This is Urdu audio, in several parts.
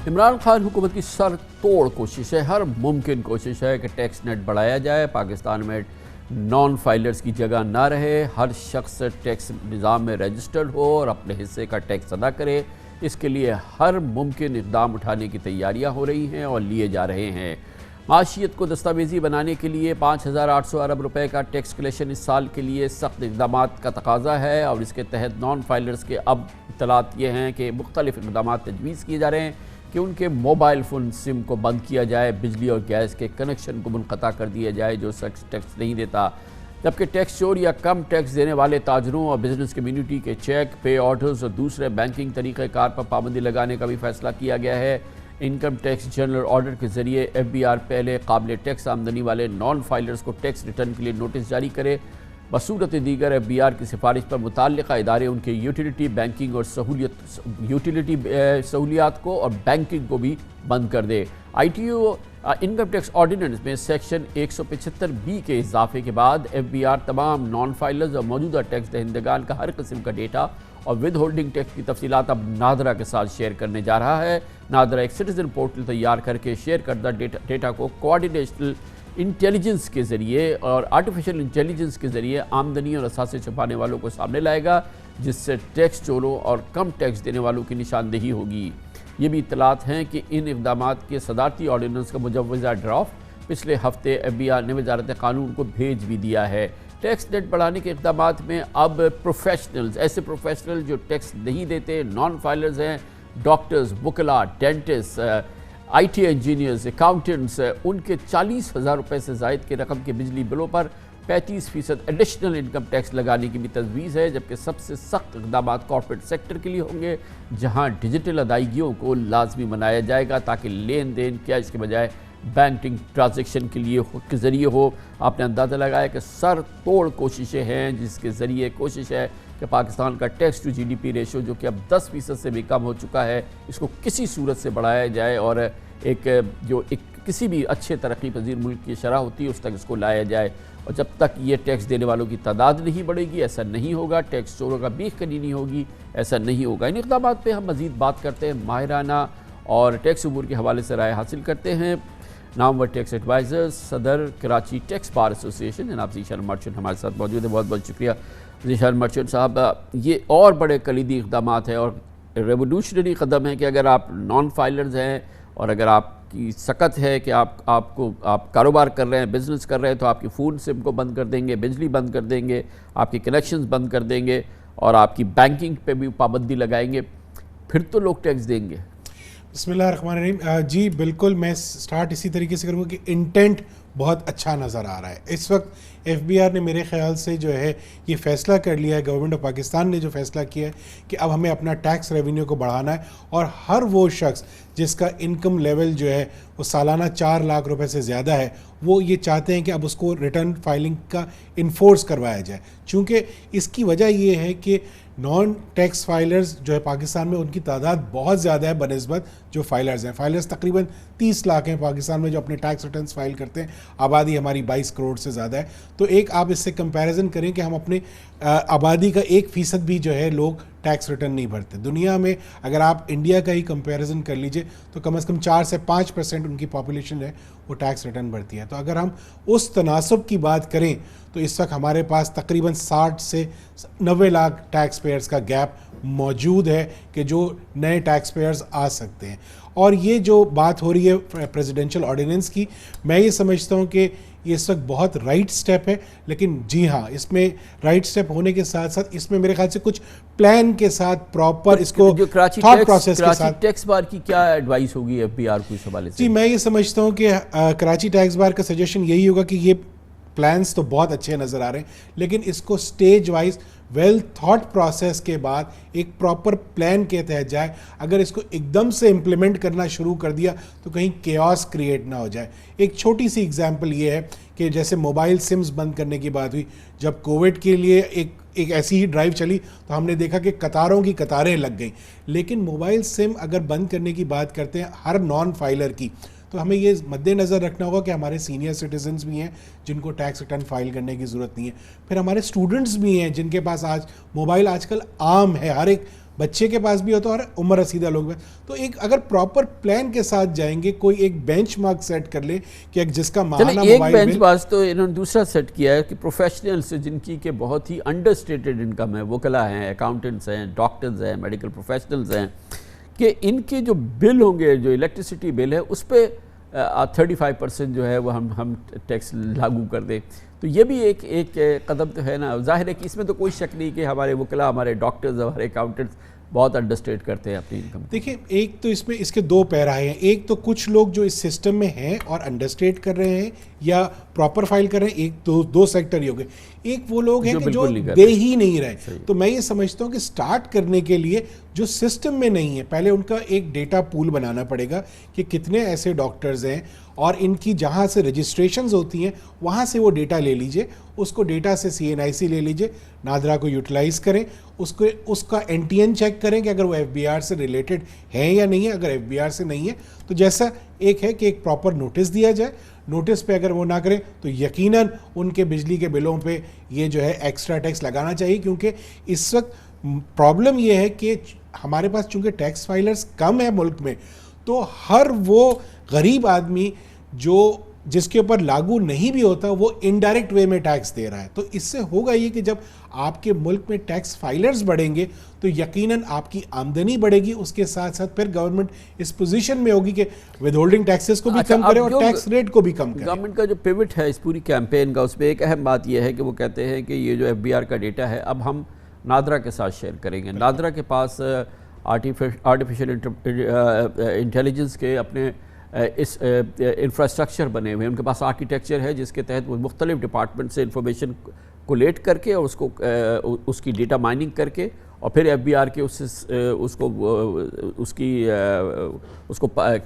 عمران خان حکومت کی سر توڑ کوشش ہے، ہر ممکن کوشش ہے کہ ٹیکس نیٹ بڑھایا جائے، پاکستان میں نان فائلرز کی جگہ نہ رہے، ہر شخص ٹیکس نظام میں رجسٹرڈ ہو اور اپنے حصے کا ٹیکس ادا کرے۔ اس کے لیے ہر ممکن اقدام اٹھانے کی تیاریاں ہو رہی ہیں اور لیے جا رہے ہیں۔ معاشیت کو دستاویزی بنانے کے لیے 5800 ارب روپے کا ٹیکس کلیکشن اس سال کے لیے سخت اقدامات کا تقاضا ہے، اور اس کے تحت نان فائلرز کے اب اطلاعات یہ ہیں کہ مختلف اقدامات تجویز کیے جا رہے ہیں کہ ان کے موبائل فون سم کو بند کیا جائے، بجلی اور گیس کے کنیکشن کو منقطع کر دیا جائے جو شخص ٹیکس نہیں دیتا، جبکہ ٹیکس چور یا کم ٹیکس دینے والے تاجروں اور بزنس کمیونٹی کے چیک، پے آرڈرز اور دوسرے بینکنگ طریقہ کار پر پابندی لگانے کا بھی فیصلہ کیا گیا ہے۔ انکم ٹیکس جنرل آرڈر کے ذریعے ایف بی آر پہلے قابل ٹیکس آمدنی والے نان فائلرز کو ٹیکس ریٹرن کے لیے نوٹس جاری کرے۔ بصورت دیگر ایف بی آر کی سفارش پر متعلقہ ادارے ان کے یوٹیلیٹی بینکنگ اور سہولیات کو اور بینکنگ کو بھی بند کر دے۔ I T O income tax ordinance میں سیکشن 175B کے اضافے کے بعد ایف بی آر تمام نان فائلرز اور موجودہ ٹیکس دہندگان کا ہر قسم کا ڈیٹا اور ود ہولڈنگ ٹیکس کی تفصیلات اب نادرا کے ساتھ شیئر کرنے جا رہا ہے۔ نادرا ایک سٹیزن پورٹل تیار کر کے شیئر کردہ ڈیٹا کو کوآرڈینیشنل انٹیلیجنس کے ذریعے اور آرٹیفیشل انٹیلیجنس کے ذریعے آمدنی اور اثاثے چھپانے والوں کو سامنے لائے گا، جس سے ٹیکس چوروں اور کم ٹیکس دینے والوں کی نشاندہی ہوگی۔ یہ بھی اطلاعات ہیں کہ ان اقدامات کے صدارتی آرڈیننس کا مجوزہ ڈرافٹ پچھلے ہفتے ایف بی آر نے وزارت قانون کو بھیج بھی دیا ہے۔ ٹیکس نیٹ بڑھانے کے اقدامات میں اب ایسے پروفیشنل جو ٹیکس نہیں دیتے، نان فائلرز ہیں، ڈاکٹرز، وکلاء، dentist, I T engineers, accountants, ان کے 40,000 روپے سے زائد کے رقم کے بجلی بلوں پر 35% ایڈیشنل انکم ٹیکس لگانے کی بھی تجویز ہے، جبکہ سب سے سخت اقدامات کارپوریٹ سیکٹر کے لیے ہوں گے، جہاں ڈیجیٹل ادائیگیوں کو لازمی بنایا جائے گا تاکہ لین دین کیش کے بجائے بینکنگ ٹرانزیکشن کے ذریعے ہو۔ آپ نے اندازہ لگایا کہ سر توڑ کوششیں ہیں، جس کے ذریعے کوشش ہے کہ پاکستان کا tax to G D P ratio جو کہ اب 10% سے بھی کم ہو چکا ہے، اس کو کسی صورت سے بڑھایا جائے اور ایک کسی بھی اچھے ترقی پذیر ملک کی شرح ہوتی ہے اس تک اس کو لایا جائے، اور جب تک یہ ٹیکس دینے والوں کی تعداد نہیں بڑھے گی ایسا نہیں ہوگا، ٹیکس چوروں کا بیخ کنی نہیں ہوگی، ایسا نہیں ہوگا۔ ان اقدامات پہ ہم مزید بات کرتے ہیں، ماہرانہ اور ٹیکس امور کے حوالے سے رائے حاصل کرتے ہیں۔ نامور ٹیکس ایڈوائزر، صدر کراچی ٹیکس بار ایسوسی ایشن جناب ذیشان مرچنٹ ہمارے ساتھ موجود ہیں۔ بہت بہت شکریہ ذیشان مرچنٹ صاحب۔ یہ اور بڑے کلیدی اقدامات ہیں اور ریولوشنری قدم ہے کہ اگر آپ نان فائلرز ہیں اور اگر آپ کی سکت ہے کہ آپ کاروبار کر رہے ہیں، بزنس کر رہے ہیں، تو آپ کی فون سم کو بند کر دیں گے، بجلی بند کر دیں گے، آپ کی کنیکشنز بند کر دیں گے اور آپ کی بینکنگ پہ بھی پابندی لگائیں گے، پھر تو لوگ ٹیکس دیں گے۔ بسم اللہ الرحمن الرحیم۔ جی بالکل، میں سٹارٹ اسی طریقے سے کروں گا کہ انٹینٹ بہت اچھا نظر آ رہا ہے۔ اس وقت ایف بی آر نے میرے خیال سے جو ہے یہ فیصلہ کر لیا ہے، گورنمنٹ آف پاکستان نے جو فیصلہ کیا ہے کہ اب ہمیں اپنا ٹیکس ریونیو کو بڑھانا ہے، اور ہر وہ شخص جس کا انکم لیول جو ہے وہ سالانہ 4 لاکھ روپے سے زیادہ ہے، وہ یہ چاہتے ہیں کہ اب اس کو ریٹرن فائلنگ کا انفورس کروایا جائے، چونکہ اس کی وجہ یہ ہے کہ نان ٹیکس فائلرز جو ہے پاکستان میں ان کی تعداد بہت زیادہ ہے بنسبت جو فائلرز ہیں۔ فائلرز تقریباً 30 لاکھ ہیں پاکستان میں جو اپنے ٹیکس ریٹرنز فائل کرتے ہیں، آبادی ہماری 22 کروڑ سے زیادہ ہے، تو ایک آپ اس سے کمپیریزن کریں کہ ہم اپنے آبادی کا 1% بھی جو ہے لوگ ٹیکس ریٹرن نہیں بھرتے۔ دنیا میں اگر آپ انڈیا کا ہی کمپیریزن کر لیجئے تو کم از کم 4 سے 5% ان کی پاپولیشن ہے وہ ٹیکس ریٹرن بھرتی ہے۔ تو اگر ہم اس تناسب کی بات کریں تو اس وقت ہمارے پاس تقریباً 60 سے 90 لاکھ ٹیکس پیئرز کا گیپ موجود ہے کہ جو نئے ٹیکس پیئرز آ سکتے ہیں۔ اور یہ جو بات ہو رہی ہے پریزیڈنشل آرڈیننس کی، میں یہ سمجھتا ہوں کہ یہ اس وقت بہت رائٹ سٹیپ ہے، لیکن جی ہاں اس میں رائٹ سٹیپ ہونے کے ساتھ ساتھ اس میں میرے خیال سے کچھ پلان کے ساتھ پراپر اس کو تھاٹ پروسیس کے ساتھ۔ کراچی ٹیکس بار کی کیا ایڈوائس ہوگی ایف بی آر کو اس حوالے سے؟ جی میں یہ سمجھتا ہوں کہ کراچی ٹیکس بار کا سجیشن یہی ہوگا کہ یہ پلانز تو بہت اچھے نظر آ رہے ہیں، لیکن اس کو stage wise well thought process کے بعد ایک پراپر پلان کے تحت جائے۔ اگر اس کو ایک دم سے امپلیمنٹ کرنا شروع کر دیا تو کہیں کیوس کریٹ نہ ہو جائے۔ ایک چھوٹی سی اگزامپل یہ ہے کہ جیسے موبائل سمز بند کرنے کی بات ہوئی، جب کووڈ کے لیے ایک ایسی ہی ڈرائیو چلی تو ہم نے دیکھا کہ قطاروں کی قطاریں لگ گئیں، لیکن موبائل سم اگر بند کرنے کی بات کرتے ہیں ہر نان فائلر کی، تو ہمیں یہ مد نظر رکھنا ہوگا کہ ہمارے سینئر سٹیزنز بھی ہیں جن کو ٹیکس ریٹرن فائل کرنے کی ضرورت نہیں ہے، پھر ہمارے اسٹوڈنٹس بھی ہیں جن کے پاس موبائل آج کل عام ہے، ہر ایک بچے کے پاس بھی ہوتا ہے اور عمر رسیدہ لوگ بھی. تو ایک اگر پراپر پلان کے ساتھ جائیں گے, کوئی ایک بینچ مارک سیٹ کر لے کہ جس کا ماہانہ ایک موبائل بینچ بل. مارک تو انہوں نے دوسرا سیٹ کیا ہے کہ پروفیشنلز جن کی کہ بہت ہی انڈر اسٹیٹڈ انکم ہے, وکلا ہیں, اکاؤنٹنٹس ہیں, ڈاکٹرز ہیں, میڈیکل پروفیشنلز ہیں, کہ ان کے جو بل ہوں گے, جو الیکٹریسٹی بل ہے, اس پہ 35% جو ہے وہ ہم ٹیکس لاگو کر دیں. تو یہ بھی ایک قدم تو ہے نا. ظاہر ہے کہ اس میں تو کوئی شک نہیں کہ ہمارے وکلا, ہمارے ڈاکٹرز, ہمارے اکاؤنٹنٹس بہت انڈرسٹیٹ کرتے ہیں اپنی انکم. دیکھیں, ایک تو اس میں اس کے دو پیرائے ہیں. ایک تو کچھ لوگ جو اس سسٹم میں ہیں اور انڈرسٹیٹ کر رہے ہیں یا پراپر فائل کر رہے ہیں, ایک دو سیکٹر ہی ہو گئے. ایک وہ لوگ ہیں کہ جو دے ہی نہیں رہے. تو میں یہ سمجھتا ہوں کہ سٹارٹ کرنے کے لیے جو سسٹم میں نہیں ہے, پہلے ان کا ایک ڈیٹا پول بنانا پڑے گا کہ کتنے ایسے ڈاکٹرز ہیں, اور ان کی جہاں سے رجسٹریشنز ہوتی ہیں وہاں سے وہ ڈیٹا لے لیجئے, اس کو ڈیٹا سے CNIC لے لیجئے, نادرا کو یوٹیلائز کریں, اس کا NTN چیک کریں کہ اگر وہ FBR سے ریلیٹڈ ہیں یا نہیں ہے. اگر FBR سے نہیں ہے تو جیسا ایک ہے کہ ایک پراپر نوٹس دیا جائے, نوٹس پہ اگر وہ نہ کریں تو یقیناً ان کے بجلی کے بلوں پہ یہ جو ہے ایکسٹرا ٹیکس لگانا چاہیے. کیونکہ اس وقت پرابلم یہ ہے کہ ہمارے پاس چونکہ ٹیکس فائلرز کم ہیں ملک میں, تو ہر وہ غریب آدمی جس کے اوپر لاگو نہیں بھی ہوتا وہ انڈائریکٹ وے میں ٹیکس دے رہا ہے. تو اس سے ہوگا یہ کہ جب آپ کے ملک میں ٹیکس فائلرز بڑھیں گے تو یقیناً آپ کی آمدنی بڑھے گی, اس کے ساتھ ساتھ پھر گورنمنٹ اس پوزیشن میں ہوگی کہ ود ہولڈنگ ٹیکسز کو بھی کم کرے اور ٹیکس ریٹ کو بھی کم کرے. گورنمنٹ کا جو پیوٹ ہے اس پوری کیمپین کا, اس میں ایک اہم بات یہ ہے کہ وہ کہتے ہیں کہ یہ جو FBR کا ڈیٹا ہے اب ہم نادرا کے ساتھ شیئر کریں گے. نادرا کے پاس آرٹیفیشل انٹیلیجنس کے اپنے اس انفراسٹرکچر بنے ہوئے ہیں, ان کے پاس آرکیٹیکچر ہے جس کے تحت وہ مختلف ڈپارٹمنٹ سے انفارمیشن کولیٹ کر کے اور اس کی ڈیٹا مائننگ کر کے اور پھر FBR کے اس کو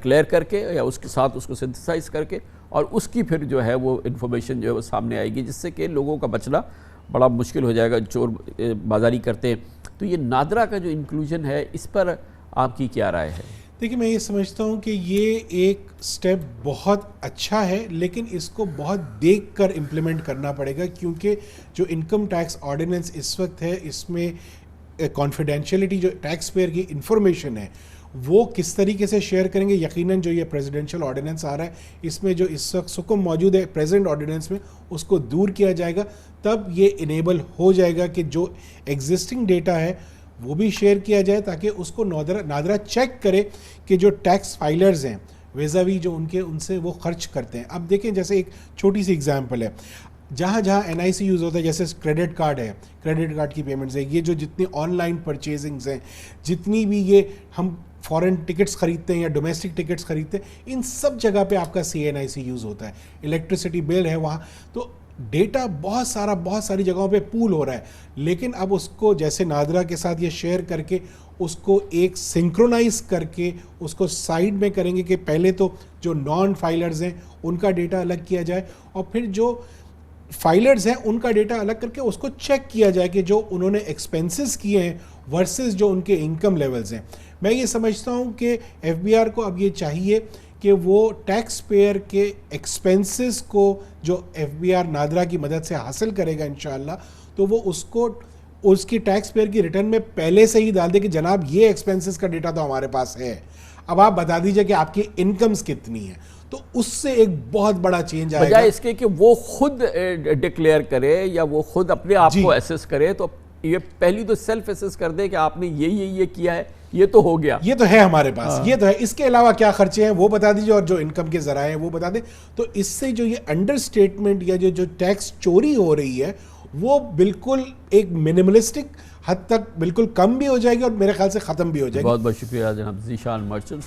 کلیئر کر کے یا اس کے ساتھ اس کو سنتھسائز کر کے اور اس کی پھر جو ہے وہ انفارمیشن جو ہے وہ سامنے آئے گی, جس سے کہ لوگوں کا بچنا بڑا مشکل ہو جائے گا, چور بازاری کرتے ہیں. تو یہ نادرا کا جو انکلوژن ہے اس پر آپ کی کیا رائے ہے؟ دیکھیں, میں یہ سمجھتا ہوں کہ یہ ایک سٹیپ بہت اچھا ہے, لیکن اس کو بہت دیکھ کر امپلیمنٹ کرنا پڑے گا. کیونکہ جو انکم ٹیکس آرڈیننس اس وقت ہے اس میں کانفیڈینشیلٹی, جو ٹیکس پیئر کی انفارمیشن ہے وہ کس طریقے سے شیئر کریں گے. یقیناً جو یہ پریزیڈنشل آرڈیننس آ رہا ہے اس میں جو اس وقت حکم موجود ہے پریزنٹ آرڈیننس میں اس کو دور کیا جائے گا, تب یہ انیبل ہو جائے گا کہ جو ایگزسٹنگ ڈیٹا ہے وہ بھی شیئر کیا جائے تاکہ اس کو نادرا چیک کرے کہ جو ٹیکس فائلرز ہیں ویزاوی جو ان سے وہ خرچ کرتے ہیں. اب دیکھیں, جیسے ایک چھوٹی سی اگزامپل ہے, جہاں NIC یوز ہوتا ہے, جیسے کریڈٹ کارڈ ہے, کریڈٹ کارڈ کی پیمنٹس ہے, یہ جو جتنی آن لائن پرچیزنگز ہیں, جتنی بھی یہ ہم فورن ٹکٹس خریدتے ہیں یا ڈومیسٹک ٹکٹس خریدتے ہیں, ان سب جگہ پہ آپ کا CNIC یوز ہوتا ہے. الیکٹریسٹی بل ہے وہاں, تو ڈیٹا بہت ساری جگہوں پہ پول ہو رہا ہے. لیکن اب اس کو جیسے نادرا کے ساتھ یہ شیئر کر کے اس کو ایک سنکرونائز کر کے اس کو سائڈ میں کریں گے کہ پہلے تو جو نان فائلرز ہیں ان کا ڈیٹا الگ کیا جائے اور پھر جو فائلرز ہیں ان کا ڈیٹا الگ کر کے اس کو چیک کیا جائے کہ جو انہوں نے ایکسپینسز کیے ہیں ورسز جو ان کے انکم لیولز ہیں. میں یہ سمجھتا ہوں کہ FBR کو اب یہ چاہیے کہ وہ ٹیکس پیئر کے ایکسپینسز کو جو FBR نادرا کی مدد سے حاصل کرے گا انشاءاللہ, تو وہ اس کی ٹیکس پیئر کی ریٹرن میں پہلے سے ہی ڈال دے کہ جناب یہ ایکسپینسز کا ڈیٹا تو ہمارے پاس ہے, اب آپ بتا دیجئے کہ آپ کی انکمز کتنی ہیں. تو اس سے ایک بہت بڑا چینج آئے گا. بجائے اس کے کہ وہ خود ڈکلیئر کرے یا وہ خود اپنے آپ کو ایسس کرے, تو یہ پہلی تو سیلف ایسس کر دے کہ آپ نے یہ کیا ہے, یہ تو ہو گیا, یہ تو ہے ہمارے پاس, یہ تو ہے, اس کے علاوہ کیا خرچے ہیں وہ بتا دیجئے اور جو انکم کے ذرائع ہیں وہ بتا دیں. تو اس سے جو یہ انڈر اسٹیٹمنٹ یا جو ٹیکس چوری ہو رہی ہے وہ بالکل ایک منیملسٹک حد تک بالکل کم بھی ہو جائے گی اور میرے خیال سے ختم بھی ہو جائے گی. بہت بہت شکریہ جناب ذیشان مرچنٹ.